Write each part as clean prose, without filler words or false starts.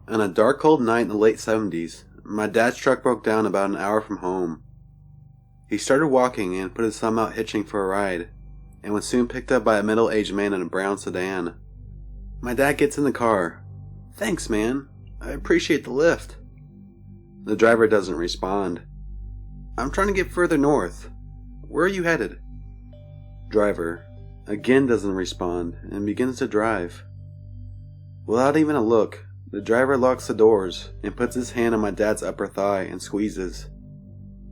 On a dark, cold night in the late 70s, my dad's truck broke down about an hour from home. He started walking and put his thumb out hitching for a ride, and was soon picked up by a middle-aged man in a brown sedan. My dad gets in the car. "Thanks, man. I appreciate the lift." The driver doesn't respond. "I'm trying to get further north. Where are you headed?" Driver again doesn't respond and begins to drive. Without even a look, the driver locks the doors and puts his hand on my dad's upper thigh and squeezes.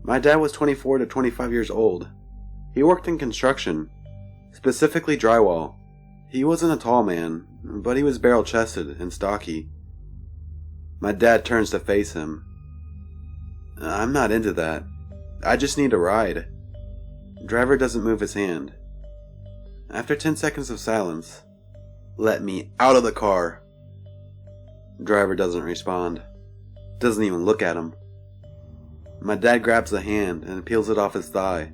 My dad was 24 to 25 years old. He worked in construction, specifically drywall. He wasn't a tall man, but he was barrel-chested and stocky. My dad turns to face him. "I'm not into that. I just need a ride." Driver doesn't move his hand. After 10 seconds of silence, "Let me out of the car." Driver doesn't respond. Doesn't even look at him. My dad grabs the hand and peels it off his thigh.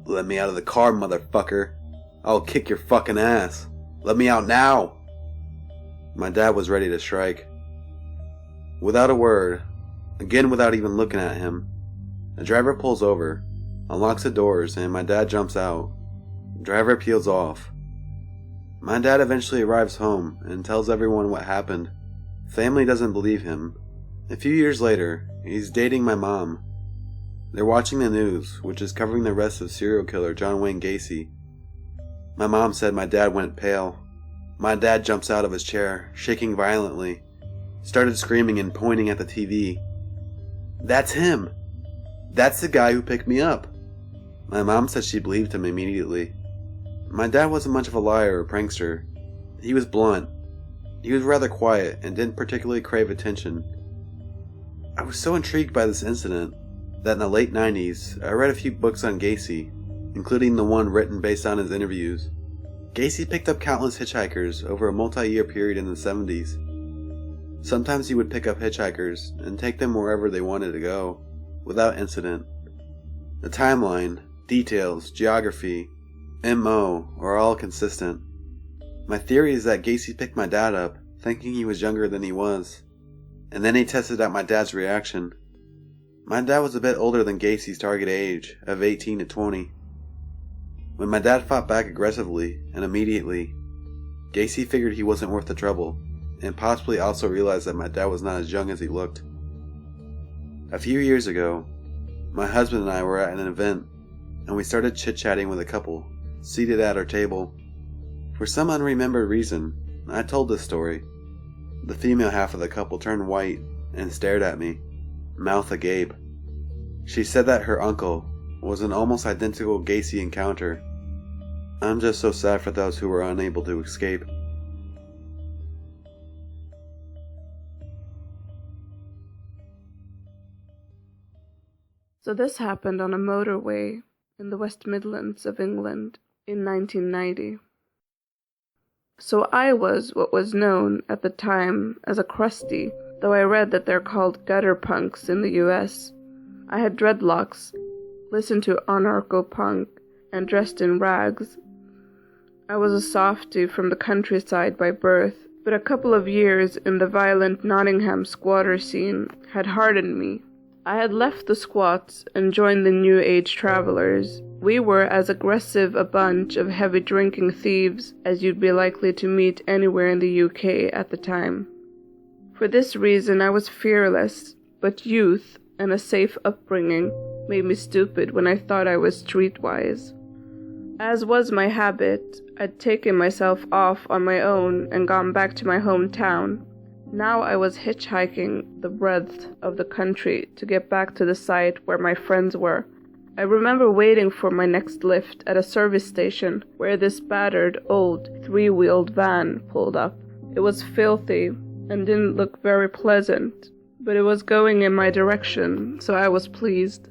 "Let me out of the car, motherfucker. I'll kick your fucking ass. Let me out now." My dad was ready to strike. Without a word, again without even looking at him, the driver pulls over, unlocks the doors, and my dad jumps out. Driver peels off. My dad eventually arrives home and tells everyone what happened. Family doesn't believe him. A few years later, he's dating my mom. They're watching the news, which is covering the arrest of serial killer John Wayne Gacy. My mom said my dad went pale. My dad jumps out of his chair, shaking violently, started screaming and pointing at the TV. "That's him! That's the guy who picked me up!" My mom said she believed him immediately. My dad wasn't much of a liar or prankster. He was blunt. He was rather quiet and didn't particularly crave attention. I was so intrigued by this incident that in the late 90s, I read a few books on Gacy, including the one written based on his interviews. Gacy picked up countless hitchhikers over a multi-year period in the 70s. Sometimes he would pick up hitchhikers and take them wherever they wanted to go, without incident. The timeline, details, geography, MO are all consistent. My theory is that Gacy picked my dad up, thinking he was younger than he was, and then he tested out my dad's reaction. My dad was a bit older than Gacy's target age of 18 to 20. When my dad fought back aggressively and immediately, Gacy figured he wasn't worth the trouble, and possibly also realized that my dad was not as young as he looked. A few years ago, my husband and I were at an event, and we started chit-chatting with a couple, seated at our table. For some unremembered reason, I told this story. The female half of the couple turned white and stared at me, mouth agape. She said that her uncle was an almost identical Gacy encounter. I'm just so sad for those who were unable to escape. So this happened on a motorway in the West Midlands of England in 1990. So I was what was known at the time as a crusty, though I read that they're called gutter punks in the US. I had dreadlocks, listened to anarcho-punk, and dressed in rags. I was a softie from the countryside by birth, but a couple of years in the violent Nottingham squatter scene had hardened me. I had left the squats and joined the New Age travelers. We were as aggressive a bunch of heavy-drinking thieves as you'd be likely to meet anywhere in the UK at the time. For this reason I was fearless, but youth and a safe upbringing made me stupid when I thought I was streetwise. As was my habit, I'd taken myself off on my own and gone back to my hometown. Now I was hitchhiking the breadth of the country to get back to the site where my friends were. I remember waiting for my next lift at a service station where this battered, old, three-wheeled van pulled up. It was filthy and didn't look very pleasant, but it was going in my direction, so I was pleased.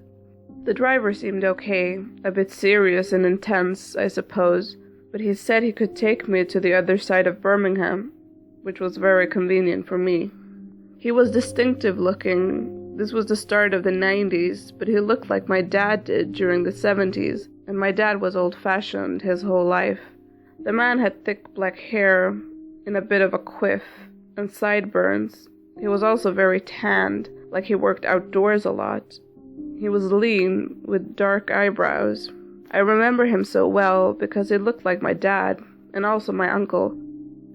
The driver seemed okay, a bit serious and intense, I suppose, but he said he could take me to the other side of Birmingham, which was very convenient for me. He was distinctive looking. This was the start of the 90s, but he looked like my dad did during the 70s, and my dad was old-fashioned his whole life. The man had thick black hair in a bit of a quiff and sideburns, He was also very tanned, like he worked outdoors a lot. He was lean, with dark eyebrows. I remember him so well because he looked like my dad, and also my uncle.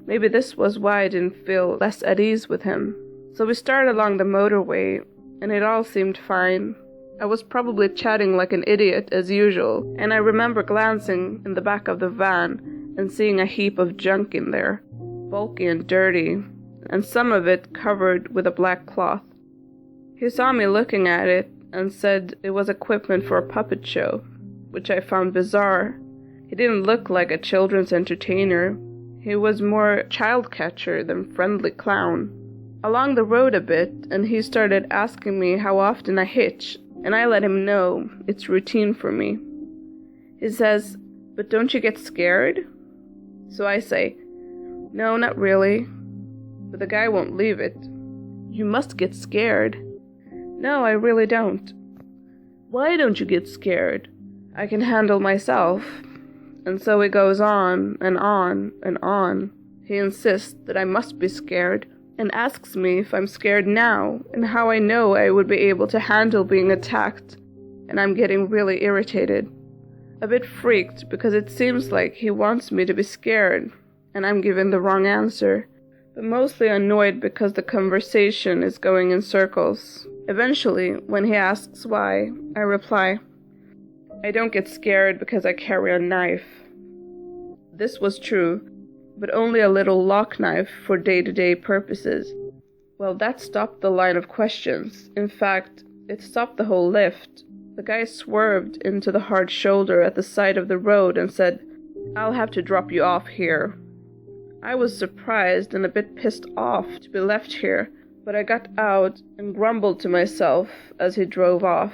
Maybe this was why I didn't feel less at ease with him. So we started along the motorway, and it all seemed fine. I was probably chatting like an idiot as usual, and I remember glancing in the back of the van and seeing a heap of junk in there, bulky and dirty, and some of it covered with a black cloth. He saw me looking at it and said it was equipment for a puppet show, which I found bizarre. He didn't look like a children's entertainer. He was more child catcher than friendly clown. Along the road a bit, and he started asking me how often I hitch, and I let him know it's routine for me. He says, "But don't you get scared?" So I say, "No, not really." But the guy won't leave it. "You must get scared." "No, I really don't." "Why don't you get scared?" "I can handle myself." And so he goes on and on and on. He insists that I must be scared, and asks me if I'm scared now, and how I know I would be able to handle being attacked, and I'm getting really irritated. A bit freaked because it seems like he wants me to be scared, and I'm giving the wrong answer, but mostly annoyed because the conversation is going in circles. Eventually, when he asks why, I reply, "I don't get scared because I carry a knife." This was true, but only a little lock knife for day-to-day purposes. Well, that stopped the line of questions. In fact, it stopped the whole lift. The guy swerved into the hard shoulder at the side of the road and said, "I'll have to drop you off here." I was surprised and a bit pissed off to be left here, but I got out and grumbled to myself as he drove off.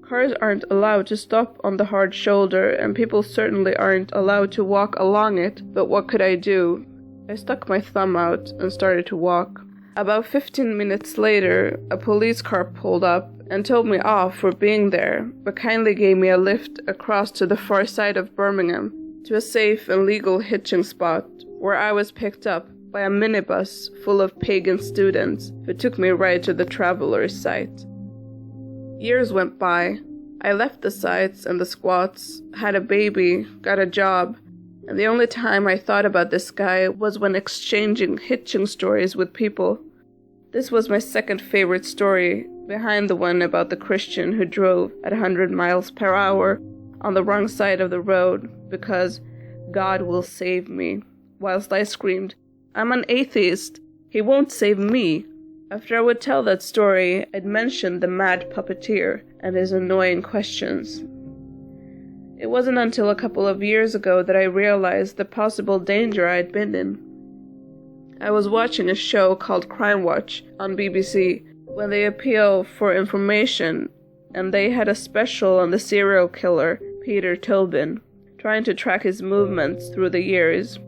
Cars aren't allowed to stop on the hard shoulder, and people certainly aren't allowed to walk along it, but what could I do? I stuck my thumb out and started to walk. About 15 minutes later, a police car pulled up and told me off for being there, but kindly gave me a lift across to the far side of Birmingham, to a safe and legal hitching spot, where I was picked up by a minibus full of pagan students who took me right to the traveler's site. Years went by. I left the sites and the squats, had a baby, got a job, and the only time I thought about this guy was when exchanging hitching stories with people. This was my second favorite story, behind the one about the Christian who drove at 100 miles per hour on the wrong side of the road because God will save me, whilst I screamed, "I'm an atheist, he won't save me." After I would tell that story, I'd mention the mad puppeteer and his annoying questions. It wasn't until a couple of years ago that I realized the possible danger I'd been in. I was watching a show called Crime Watch on BBC when they appeal for information, and they had a special on the serial killer Peter Tobin, trying to track his movements through the years.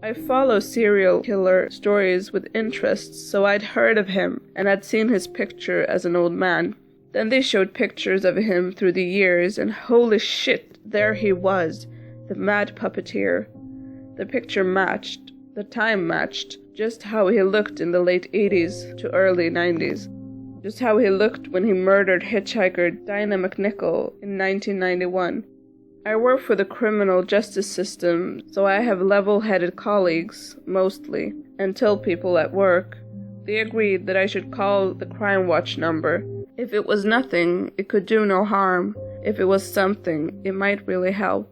I follow serial killer stories with interest, so I'd heard of him and had seen his picture as an old man. Then they showed pictures of him through the years, and holy shit, there he was, the mad puppeteer. The picture matched, the time matched, just how he looked in the late 80s to early 90s. Just how he looked when he murdered hitchhiker Dinah McNichol in 1991. I work for the criminal justice system, so I have level-headed colleagues, mostly, and tell people at work. They agreed that I should call the Crime Watch number. If it was nothing, it could do no harm. If it was something, it might really help.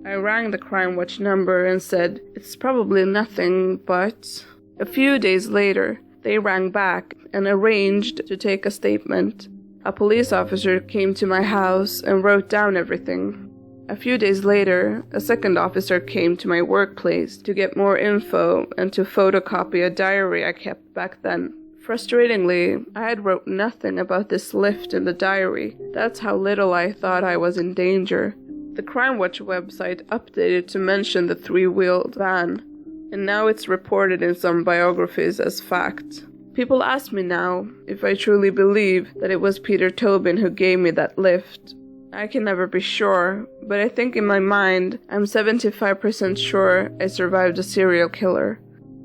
I rang the Crime Watch number and said, "It's probably nothing, but..." A few days later, they rang back and arranged to take a statement. A police officer came to my house and wrote down everything. A few days later, a second officer came to my workplace to get more info and to photocopy a diary I kept back then. Frustratingly, I had wrote nothing about this lift in the diary. That's how little I thought I was in danger. The Crime Watch website updated to mention the 3-wheeled van, and now it's reported in some biographies as fact. People ask me now if I truly believe that it was Peter Tobin who gave me that lift. I can never be sure, but I think in my mind I'm 75% sure I survived a serial killer.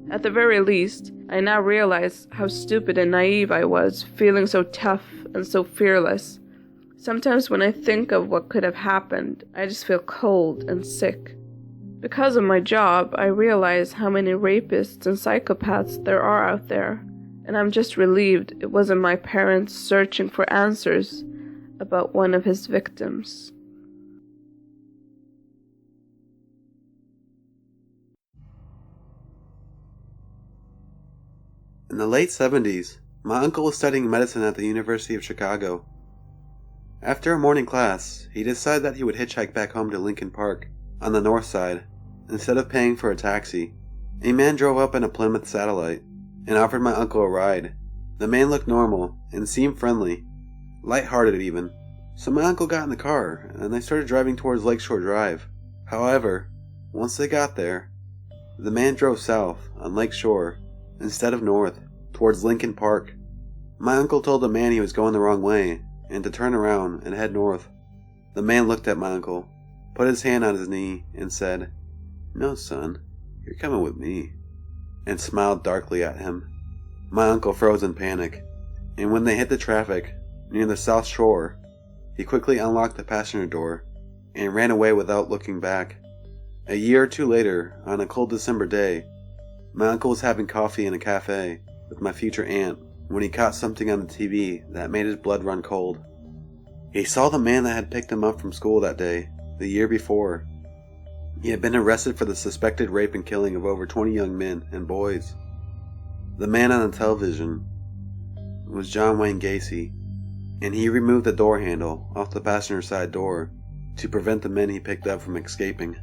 At the very least, I now realize how stupid and naive I was, feeling so tough and so fearless. Sometimes when I think of what could have happened, I just feel cold and sick. Because of my job, I realize how many rapists and psychopaths there are out there, and I'm just relieved it wasn't my parents searching for answers about one of his victims. In the late 70s, my uncle was studying medicine at the University of Chicago. After a morning class, he decided that he would hitchhike back home to Lincoln Park, on the north side. Instead of paying for a taxi, a man drove up in a Plymouth Satellite and offered my uncle a ride. The man looked normal and seemed friendly, light-hearted even. So my uncle got in the car and they started driving towards Lakeshore Drive. However, once they got there, the man drove south on Lakeshore instead of north towards Lincoln Park. My uncle told the man he was going the wrong way and to turn around and head north. The man looked at my uncle, put his hand on his knee, and said, "No, son, you're coming with me," and smiled darkly at him. My uncle froze in panic, and when they hit the traffic near the South Shore, he quickly unlocked the passenger door and ran away without looking back. A year or two later, on a cold December day, my uncle was having coffee in a cafe with my future aunt when he caught something on the TV that made his blood run cold. He saw the man that had picked him up from school that day, the year before. He had been arrested for the suspected rape and killing of over 20 young men and boys. The man on the television was John Wayne Gacy, and he removed the door handle off the passenger side door to prevent the men he picked up from escaping.